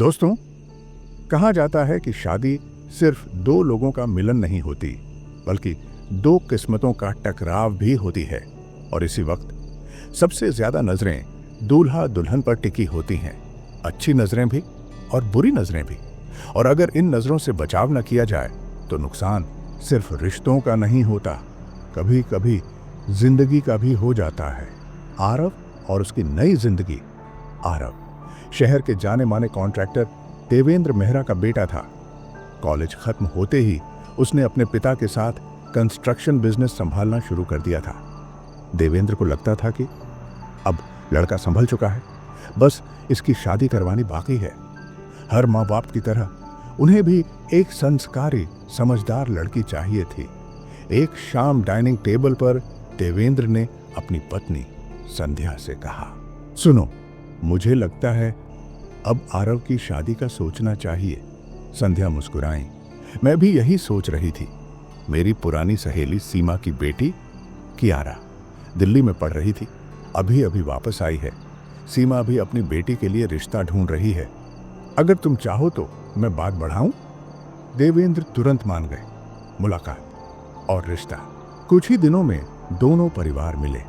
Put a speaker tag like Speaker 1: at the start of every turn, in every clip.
Speaker 1: दोस्तों, कहा जाता है कि शादी सिर्फ दो लोगों का मिलन नहीं होती, बल्कि दो किस्मतों का टकराव भी होती है। और इसी वक्त सबसे ज्यादा नजरें दूल्हा दुल्हन पर टिकी होती हैं, अच्छी नजरें भी और बुरी नजरें भी। और अगर इन नजरों से बचाव न किया जाए तो नुकसान सिर्फ रिश्तों का नहीं होता, कभी कभी जिंदगी का भी हो जाता है। आरव और उसकी नई जिंदगी। आरव शहर के जाने माने कॉन्ट्रैक्टर देवेंद्र मेहरा का बेटा था। कॉलेज खत्म होते ही उसने अपने पिता के साथ कंस्ट्रक्शन बिजनेस संभालना शुरू कर दिया था। देवेंद्र को लगता था कि अब लड़का संभल चुका है, बस इसकी शादी करवानी बाकी है। हर माँ बाप की तरह उन्हें भी एक संस्कारी समझदार लड़की चाहिए थी। एक शाम डाइनिंग टेबल पर देवेंद्र ने अपनी पत्नी संध्या से कहा, सुनो, मुझे लगता है अब आरव की शादी का सोचना चाहिए। संध्या मुस्कुराई। मैं भी यही सोच रही थी। मेरी पुरानी सहेली सीमा की बेटी कियारा दिल्ली में पढ़ रही थी, अभी अभी वापस आई है। सीमा भी अपनी बेटी के लिए रिश्ता ढूंढ रही है। अगर तुम चाहो तो मैं बात बढ़ाऊं? देवेंद्र तुरंत मान गए। मुलाकात और रिश्ता। कुछ ही दिनों में दोनों परिवार मिले।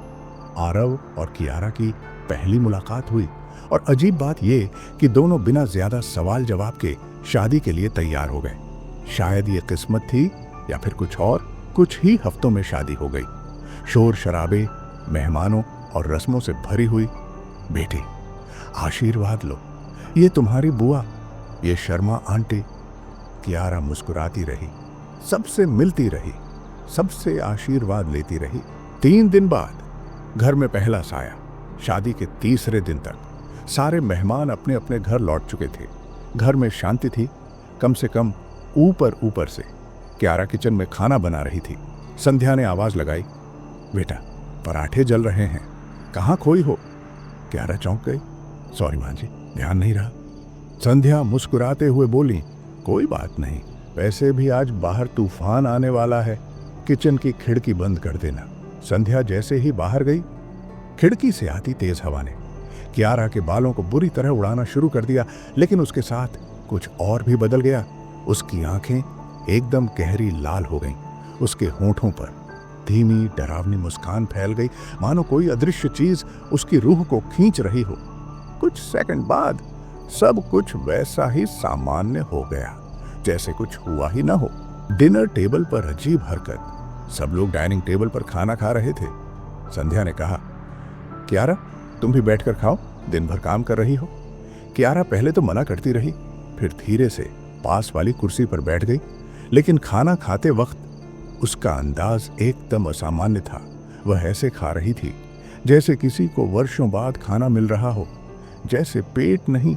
Speaker 1: आरव और कियारा की पहली मुलाकात हुई और अजीब बात यह कि दोनों बिना ज्यादा सवाल जवाब के शादी के लिए तैयार हो गए। शायद ये किस्मत थी या फिर कुछ और। कुछ ही हफ्तों में शादी हो गई। शोर शराबे, मेहमानों और रस्मों से भरी हुई। बेटी, आशीर्वाद लो, ये तुम्हारी बुआ, ये शर्मा आंटी। कियारा मुस्कुराती रही, सबसे मिलती रही, सबसे आशीर्वाद लेती रही। 3 दिन बाद घर में पहला साया। शादी के तीसरे दिन तक सारे मेहमान अपने अपने घर लौट चुके थे। घर में शांति थी, कम से कम ऊपर से। कियारा किचन में खाना बना रही थी। संध्या ने आवाज लगाई, बेटा, पराठे जल रहे हैं, कहाँ खोई हो? कियारा चौंक गई। सॉरी मां जी, ध्यान नहीं रहा। संध्या मुस्कुराते हुए बोली, कोई बात नहीं, वैसे भी आज बाहर तूफान आने वाला है, किचन की खिड़की बंद कर देना। संध्या जैसे ही बाहर गई, खिड़की से आती तेज हवा ने कियारा के बालों को बुरी तरह उड़ाना शुरू कर दिया। लेकिन उसके साथ कुछ और भी बदल गया। उसकी आंखें एकदम गहरी लाल हो गईं। उसके होठों पर धीमी डरावनी मुस्कान फैल गई, मानो कोई अदृश्य चीज उसकी रूह को खींच रही हो। कुछ सेकंड बाद सब कुछ वैसा ही सामान्य हो गया, जैसे कुछ हुआ ही ना हो। डिनर टेबल पर अजीब हरकत। सब लोग डाइनिंग टेबल पर खाना खा रहे थे। संध्या ने कहा, कियारा, तुम भी बैठकर खाओ, दिन भर काम कर रही हो। कियारा पहले तो मना करती रही, फिर धीरे से पास वाली कुर्सी पर बैठ गई। लेकिन खाना खाते वक्त उसका अंदाज एकदम असामान्य था। वह ऐसे खा रही थी जैसे किसी को वर्षों बाद खाना मिल रहा हो, जैसे पेट नहीं,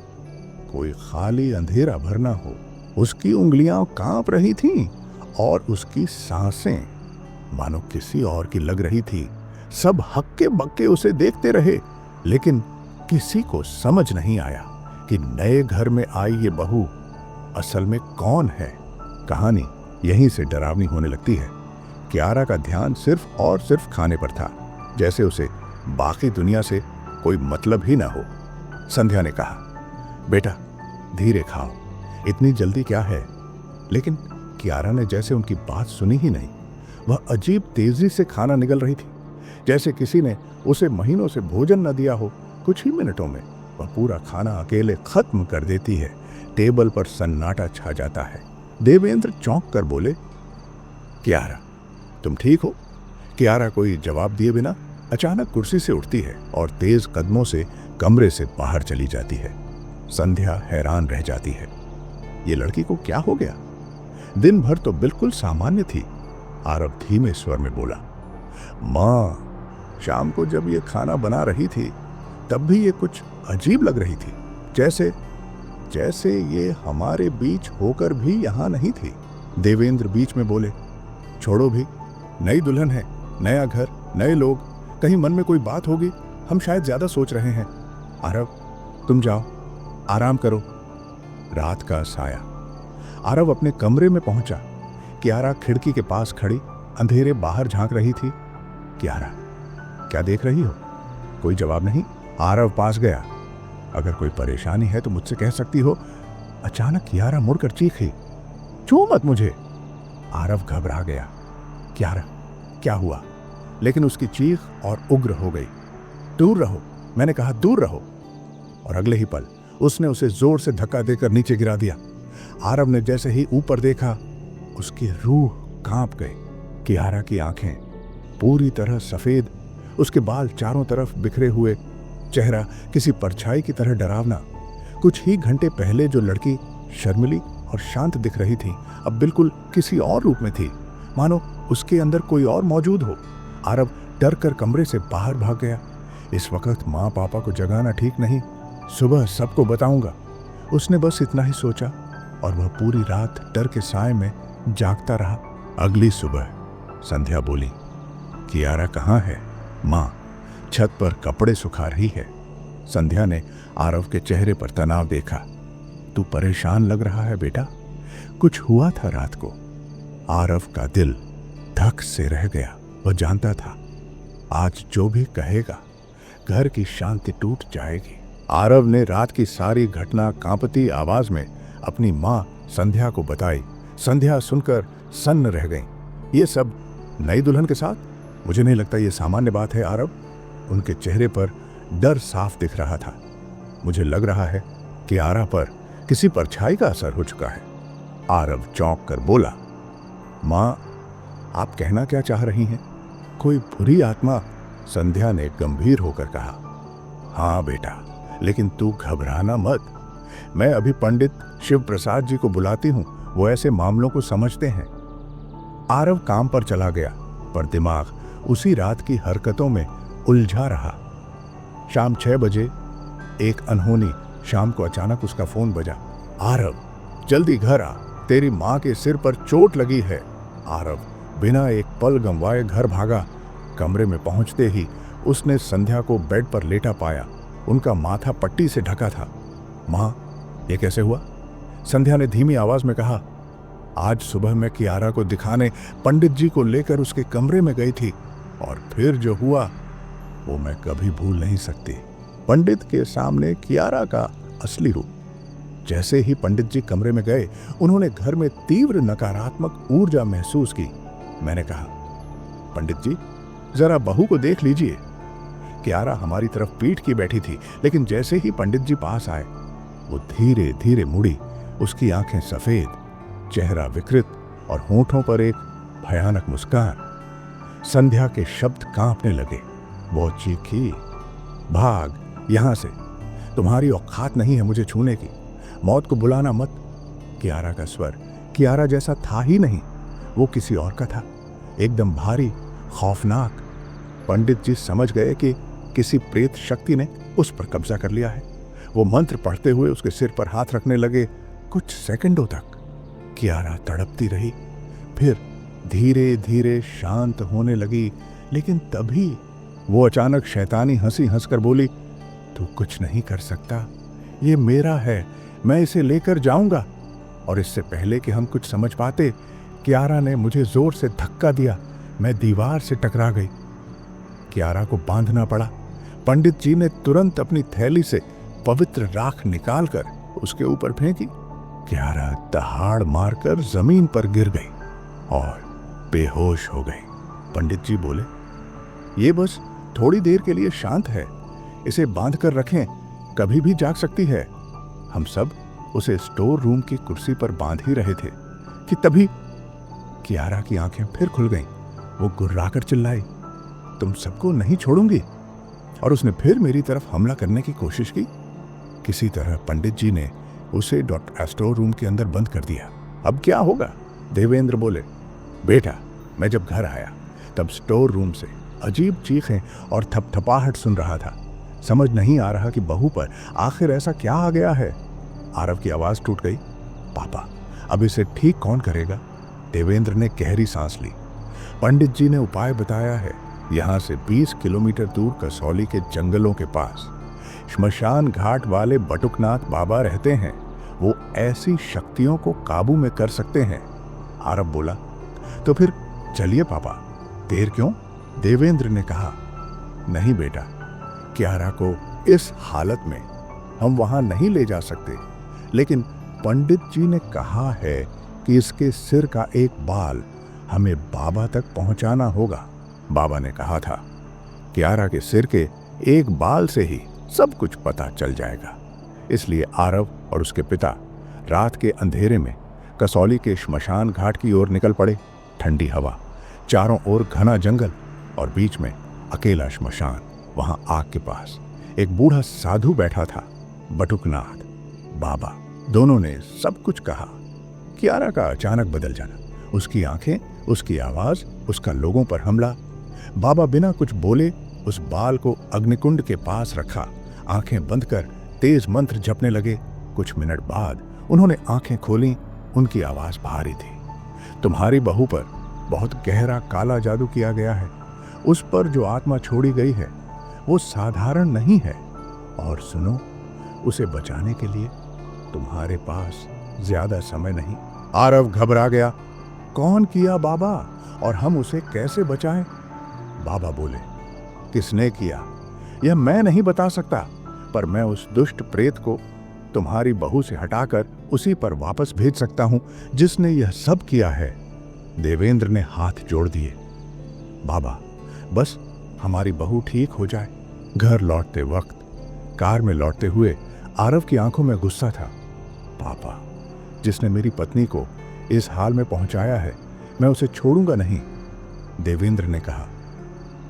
Speaker 1: कोई खाली अंधेरा भरना हो। उसकी उंगलियां कांप रही थीं और उसकी सांसें मानो किसी और की लग रही थी। सब हक्के बक्के उसे देखते रहे, लेकिन किसी को समझ नहीं आया कि नए घर में आई ये बहू असल में कौन है। कहानी यहीं से डरावनी होने लगती है। कियारा का ध्यान सिर्फ और सिर्फ खाने पर था, जैसे उसे बाकी दुनिया से कोई मतलब ही ना हो। संध्या ने कहा, बेटा, धीरे खाओ, इतनी जल्दी क्या है? लेकिन कियारा ने जैसे उनकी बात सुनी ही नहीं। वह अजीब तेजी से खाना निगल रही थी, जैसे किसी ने उसे महीनों से भोजन न दिया हो। कुछ ही मिनटों में वह पूरा खाना अकेले खत्म कर देती है। टेबल पर सन्नाटा छा जाता है। देवेंद्र चौंक कर बोले, कियारा, तुम ठीक हो? कियारा कोई जवाब दिए बिना अचानक कुर्सी से उठती है और तेज कदमों से कमरे से बाहर चली जाती है। संध्या हैरान रह जाती है। ये लड़की को क्या हो गया? दिन भर तो बिल्कुल सामान्य थी। आरव धीमे स्वर में बोला, माँ, शाम को जब ये खाना बना रही थी तब भी ये कुछ अजीब लग रही थी, जैसे ये हमारे बीच होकर भी यहाँ नहीं थी। देवेंद्र बीच में बोले, छोड़ो भी, नई दुल्हन है, नया घर, नए लोग, कहीं मन में कोई बात होगी, हम शायद ज्यादा सोच रहे हैं। आरव, तुम जाओ, आराम करो। रात का साया। आरव अपने कमरे में पहुंचा। कियारा खिड़की के पास खड़ी अंधेरे बाहर झांक रही थी। कियारा, क्या देख रही हो? कोई जवाब नहीं। आरव पास गया। अगर कोई परेशानी है तो मुझसे कह सकती हो, अचानक कियारा मुड़कर चीखी, छू मत मुझे। आरव घबरा गया। कियारा, क्या हुआ? लेकिन उसकी चीख और उग्र हो गई। दूर रहो, मैंने कहा दूर रहो। और अगले ही पल उसने उसे जोर से धक्का देकर नीचे गिरा दिया। आरव ने जैसे ही ऊपर देखा, उसकी रूह कांप गई। कियारा की आंखें पूरी तरह सफेद, उसके बाल चारों तरफ बिखरे हुए, चेहरा किसी परछाई की तरह डरावना। कुछ ही घंटे पहले जो लड़की शर्मिली और शांत दिख रही थी, अब बिल्कुल किसी और रूप में थी, मानो उसके अंदर कोई और मौजूद हो। आरव डर कर कमरे से बाहर भाग गया। इस वक्त माँ पापा को जगाना ठीक नहीं, सुबह सबको बताऊंगा। उसने बस इतना ही सोचा और वह पूरी रात डर के साए में जागता रहा। अगली सुबह संध्या बोली, कियारा कहाँ है? माँ छत पर कपड़े सुखा रही है। संध्या ने आरव के चेहरे पर तनाव देखा। तू परेशान लग रहा है बेटा, कुछ हुआ था रात को? आरव का दिल धक से रह गया। वह जानता था आज जो भी कहेगा घर की शांति टूट जाएगी। आरव ने रात की सारी घटना कांपती आवाज में अपनी मां संध्या को बताई। संध्या सुनकर सन्न रह गई। ये सब नई दुल्हन के साथ? मुझे नहीं लगता ये सामान्य बात है आरव। उनके चेहरे पर डर साफ दिख रहा था। मुझे लग रहा है कि आरा पर किसी परछाई का असर हो चुका है। आरव चौंक कर बोला, मां आप कहना क्या चाह रही हैं? कोई बुरी आत्मा? संध्या ने गंभीर होकर कहा, हाँ बेटा, लेकिन तू घबराना मत। मैं अभी पंडित शिव प्रसाद जी को बुलाती हूं, वो ऐसे मामलों को समझते हैं। आरव काम पर चला गया, पर दिमाग उसी रात की हरकतों में उलझा रहा। शाम 6 बजे एक अनहोनी शाम को अचानक उसका फोन बजा। आरव जल्दी घर आ, तेरी मां के सिर पर चोट लगी है। आरव बिना एक पल गंवाए घर भागा। कमरे में पहुंचते ही उसने संध्या को बेड पर लेटा पाया। उनका माथा पट्टी से ढका था। मां, ये कैसे हुआ? संध्या ने धीमी आवाज में कहा, आज सुबह मैं कियारा को दिखाने पंडित जी को लेकर उसके कमरे में गई थी, और फिर जो हुआ वो मैं कभी भूल नहीं सकती। पंडित के सामने कियारा का असली रूप। जैसे ही पंडित जी कमरे में गए, उन्होंने घर में तीव्र नकारात्मक ऊर्जा महसूस की। मैंने कहा, पंडित जी जरा बहू को देख लीजिए। कियारा हमारी तरफ पीठ की बैठी थी, लेकिन जैसे ही पंडित जी पास आए, वो धीरे धीरे मुड़ी। उसकी आंखें सफेद, चेहरा विकृत और होठों पर एक भयानक मुस्कान। संध्या के शब्द कांपने लगे। वो चीखी, भाग यहां से, तुम्हारी औकात नहीं है मुझे छूने की, मौत को बुलाना मत। कियारा का स्वर कियारा जैसा था ही नहीं, वो किसी और का था, एकदम भारी, खौफनाक। पंडित जी समझ गए कि किसी प्रेत शक्ति ने उस पर कब्जा कर लिया है। वो मंत्र पढ़ते हुए उसके सिर पर हाथ रखने लगे। कुछ सेकंडों तक कियारा तड़पती रही, फिर धीरे धीरे शांत होने लगी। लेकिन तभी वो अचानक शैतानी हंसी हंसकर बोली, तू कुछ नहीं कर सकता, ये मेरा है, मैं इसे लेकर जाऊंगा। और इससे पहले कि हम कुछ समझ पाते, कियारा ने मुझे जोर से धक्का दिया। मैं दीवार से टकरा गई। कियारा को बांधना पड़ा। पंडित जी ने तुरंत अपनी थैली से पवित्र राख निकालकर उसके ऊपर फेंकी। कियारा दहाड़ मारकर जमीन पर गिर गई और बेहोश हो गई। पंडित जी बोले, ये बस थोड़ी देर के लिए शांत है, इसे बांध कर रखें, कभी भी जाग सकती है। हम सब उसे स्टोर रूम की कुर्सी पर बांध ही रहे थे कि तभी कियारा की आंखें फिर खुल गईं। वो गुर्राकर चिल्लाई, तुम सबको नहीं छोड़ूंगी। और उसने फिर मेरी तरफ हमला करने की कोशिश की। किसी तरह पंडित जी ने उसे स्टोर रूम के अंदर बंद कर दिया। अब क्या होगा? देवेंद्र बोले, बेटा मैं जब घर आया तब स्टोर रूम से अजीब चीखें और थपथपाहट सुन रहा था। समझ नहीं आ रहा कि बहू पर आखिर ऐसा क्या आ गया है। आरव की आवाज टूट गई, पापा अब इसे ठीक कौन करेगा? देवेंद्र ने गहरी सांस ली। पंडित जी ने उपाय बताया है। यहां से 20 किलोमीटर दूर कसौली के जंगलों के पास श्मशान घाट वाले बटुकनाथ बाबा रहते हैं। वो ऐसी शक्तियों को काबू में कर सकते हैं। आरव बोला, तो फिर चलिए पापा, देर क्यों? देवेंद्र ने कहा, नहीं बेटा, कियारा को इस हालत में हम वहां नहीं ले जा सकते, लेकिन पंडित जी ने कहा है कि इसके सिर का एक बाल हमें बाबा तक पहुंचाना होगा। बाबा ने कहा था, कियारा के सिर के एक बाल से ही सब कुछ पता चल जाएगा। इसलिए आरव और उसके पिता रात के अंधेरे में कसौली के श्मशान घाट की ओर निकल पड़े। ठंडी हवा, चारों ओर घना जंगल और बीच में अकेला श्मशान। वहां आग के पास एक बूढ़ा साधु बैठा था, बटुकनाथ बाबा। दोनों ने सब कुछ कहा। कियारा का अचानक बदल जाना, उसकी आंखें, उसकी आवाज, उसका लोगों पर हमला। बाबा बिना कुछ बोले उस बाल को अग्निकुंड के पास रखा, आंखें बंद कर तेज मंत्र जपने लगे। कुछ मिनट बाद उन्होंने आंखें खोली। उनकी आवाज भारी थी, तुम्हारी बहू पर बहुत गहरा काला जादू किया गया है। उस पर जो आत्मा छोड़ी गई है वो साधारण नहीं है, और सुनो, उसे बचाने के लिए तुम्हारे पास ज्यादा समय नहीं। आरव घबरा गया। कौन किया बाबा, और हम उसे कैसे बचाएं? बाबा बोले, किसने किया यह मैं नहीं बता सकता, पर मैं उस दुष्ट प्रेत को तुम्हारी बहू से हटाकर उसी पर वापस भेज सकता हूं जिसने यह सब किया है। देवेंद्र ने हाथ जोड़ दिए। बाबा, बस हमारी बहू ठीक हो जाए। घर लौटते वक्त, कार में लौटते हुए आरव की आंखों में गुस्सा था। पापा, जिसने मेरी पत्नी को इस हाल में पहुंचाया है, मैं उसे छोड़ूंगा नहीं। देवेंद्र ने कहा,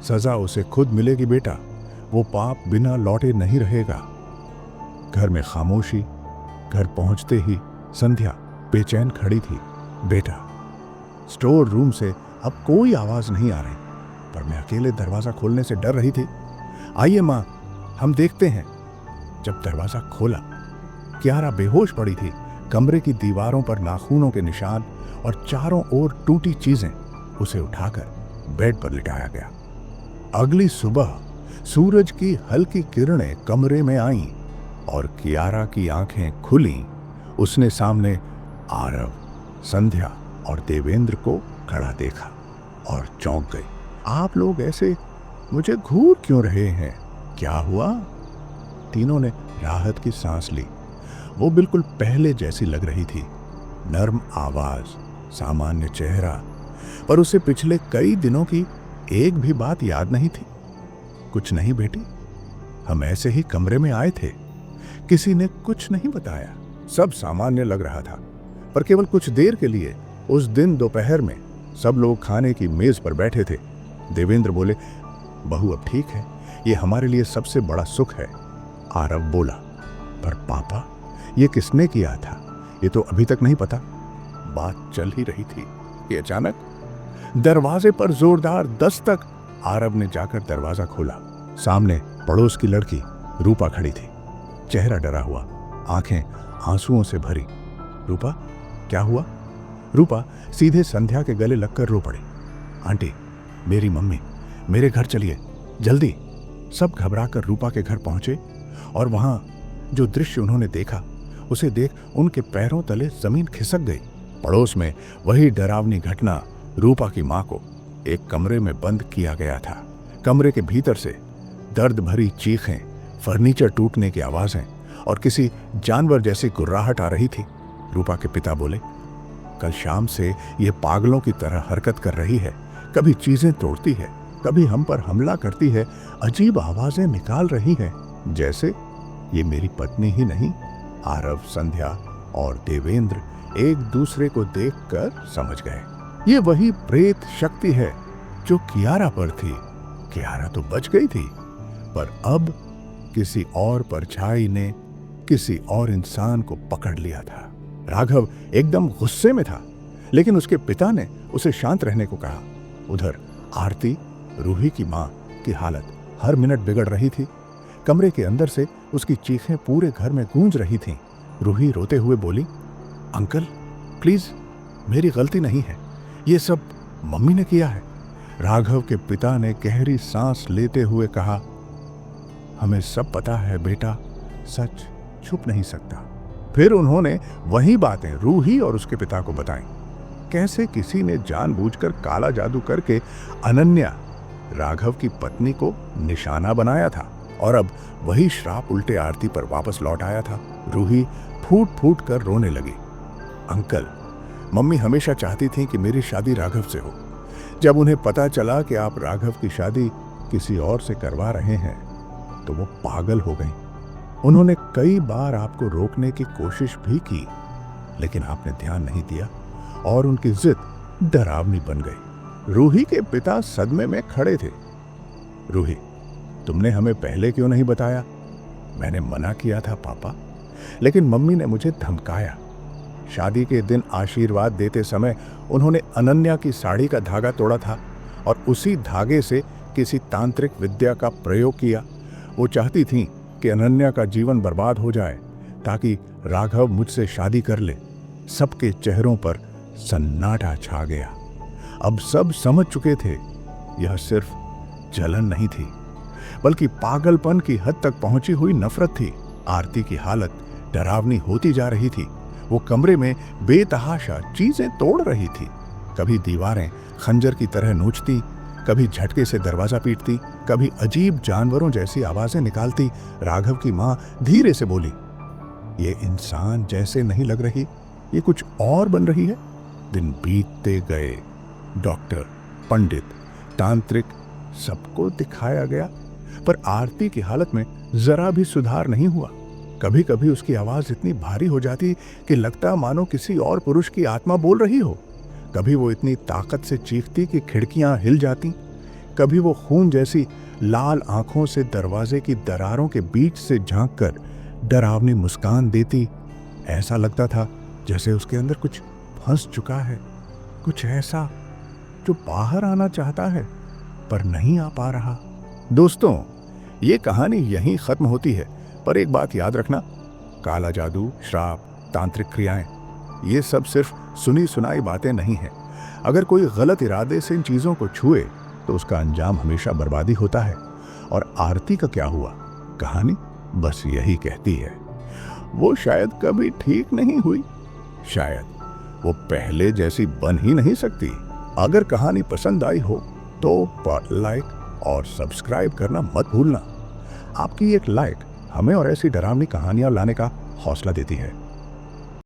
Speaker 1: सजा उसे खुद मिलेगी बेटा, वो पाप बिना लौटे नहीं रहेगा। घर में खामोशी। घर पहुंचते ही संध्या बेचैन खड़ी थी। बेटा, स्टोर रूम से अब कोई आवाज नहीं आ रही, पर मैं अकेले दरवाजा खोलने से डर रही थी। आइए मां, हम देखते हैं। जब दरवाजा खोला, कियारा बेहोश पड़ी थी। कमरे की दीवारों पर नाखूनों के निशान और चारों ओर टूटी चीजें। उसे उठाकर बेड पर लिटाया गया। अगली सुबह सूरज की हल्की किरणें कमरे में आईं और कियारा की आंखें खुली। उसने सामने आरव, संध्या और देवेंद्र को खड़ा देखा और चौंक गई। आप लोग ऐसे मुझे घूर क्यों रहे हैं? क्या हुआ? तीनों ने राहत की सांस ली। वो बिल्कुल पहले जैसी लग रही थी। नर्म आवाज, सामान्य चेहरा, पर उसे पिछले कई दिनों की एक भी बात याद नहीं थी। कुछ नहीं बेटी, हम ऐसे ही कमरे में आए थे, किसी ने कुछ नहीं बताया। सब सामान्य लग रहा था, पर केवल कुछ देर के लिए। उस दिन दोपहर में सब लोग खाने की मेज पर बैठे थे। देवेंद्र बोले, बहू अब ठीक है, ये हमारे लिए सबसे बड़ा सुख है। आरव बोला, पर पापा, ये किसने किया था, ये तो अभी तक नहीं पता। बात चल ही रही थी कि अचानक दरवाजे पर जोरदार दस्तक। आरव ने जाकर दरवाजा खोला। सामने पड़ोस की लड़की रूपा खड़ी थी, चेहरा डरा हुआ, आंखें आंसुओं से भरी। रूपा, क्या हुआ? रूपा सीधे संध्या के गले लगकर रो पड़ी। आंटी, मेरी मम्मी, मेरे घर चलिए जल्दी। सब घबराकर रूपा के घर पहुंचे और वहां जो दृश्य उन्होंने देखा, उसे देख उनके पैरों तले जमीन खिसक गई। पड़ोस में वही डरावनी घटना। रूपा की मां को एक कमरे में बंद किया गया था। कमरे के भीतर से दर्द भरी चीखें, फर्नीचर टूटने की आवाजें और किसी जानवर जैसी गुर्राहट आ रही थी। रूपा के पिता बोले, कल शाम से ये पागलों की तरह हरकत कर रही है, कभी चीजें तोड़ती है, कभी हम पर हमला करती है, अजीब आवाजें निकाल रही है, जैसे ये मेरी पत्नी ही नहीं। आरव, संध्या और देवेंद्र एक दूसरे को देखकर समझ गए, ये वही प्रेत शक्ति है जो कियारा पर थी। कियारा तो बच गई थी, पर अब किसी और परछाई ने किसी और इंसान को पकड़ लिया था। राघव एकदम गुस्से में था, लेकिन उसके पिता ने उसे शांत रहने को कहा। उधर आरती, रूही की मां की हालत हर मिनट बिगड़ रही थी। कमरे के अंदर से उसकी चीखें पूरे घर में गूंज रही थीं। रूही रोते हुए बोली, अंकल प्लीज, मेरी गलती नहीं है, ये सब मम्मी ने किया है। राघव के पिता ने गहरी सांस लेते हुए कहा, हमें सब पता है बेटा, सच छुप नहीं सकता। फिर उन्होंने वही बातें रूही और उसके पिता को बताईं। कैसे किसी ने जानबूझकर काला जादू करके अनन्या, राघव की पत्नी को निशाना बनाया था और अब वही श्राप उल्टे आरती पर वापस लौट आया था। रूही फूट फूट कर रोने लगी। अंकल, मम्मी हमेशा चाहती थी कि मेरी शादी राघव से हो। जब उन्हें पता चला कि आप राघव की शादी किसी और से करवा रहे हैं तो वो पागल हो गई। उन्होंने कई बार आपको रोकने की कोशिश भी की, लेकिन आपने ध्यान नहीं दिया और उनकी जिद डरावनी बन गई। रूही के पिता सदमे में खड़े थे। रूही, तुमने हमें पहले क्यों नहीं बताया? मैंने मना किया था पापा, लेकिन मम्मी ने मुझे धमकाया। शादी के दिन आशीर्वाद देते समय उन्होंने अनन्या की साड़ी का धागा तोड़ा था और उसी धागे से किसी तांत्रिक विद्या का प्रयोग किया। वो चाहती थीं कि अनन्या का जीवन बर्बाद हो जाए ताकि राघव मुझसे शादी कर ले। सबके चेहरों पर सन्नाटा छा गया। अब सब समझ चुके थे यह सिर्फ जलन नहीं थी, बल्कि पागलपन की हद तक पहुंची हुई नफरत थी। आरती की हालत डरावनी होती जा रही थी। वो कमरे में बेतहाशा चीजें तोड़ रही थी। कभी दीवारें खंजर की तरह नोचती, कभी झटके से दरवाजा पीटती, कभी अजीब जानवरों जैसी आवाजें निकालती। राघव की मां धीरे से बोली, ये इंसान जैसे नहीं लग रही, ये कुछ और बन रही है। दिन बीतते गए। डॉक्टर, पंडित, तांत्रिक, सबको दिखाया गया, पर आरती की हालत में जरा भी सुधार नहीं हुआ। कभी कभी उसकी आवाज इतनी भारी हो जाती कि लगता मानो किसी और पुरुष की आत्मा बोल रही हो। कभी वो इतनी ताकत से चीखती कि खिड़कियां हिल जाती। कभी वो खून जैसी लाल आंखों से दरवाजे की दरारों के बीच से झांककर डरावनी मुस्कान देती। ऐसा लगता था जैसे उसके अंदर कुछ फंस चुका है, कुछ ऐसा जो बाहर आना चाहता है पर नहीं आ पा रहा। दोस्तों, ये कहानी यहीं खत्म होती है, पर एक बात याद रखना, काला जादू, श्राप, तांत्रिक क्रियाएं, ये सब सिर्फ सुनी सुनाई बातें नहीं हैं। अगर कोई गलत इरादे से इन चीजों को छुए तो उसका अंजाम हमेशा बर्बादी होता है। और आरती का क्या हुआ? कहानी बस यही कहती है, वो शायद कभी ठीक नहीं हुई, शायद वो पहले जैसी बन ही नहीं सकती। अगर कहानी पसंद आई हो तो लाइक और सब्सक्राइब करना मत भूलना। आपकी एक लाइक हमें और ऐसी डरावनी कहानियां लाने का हौसला देती है।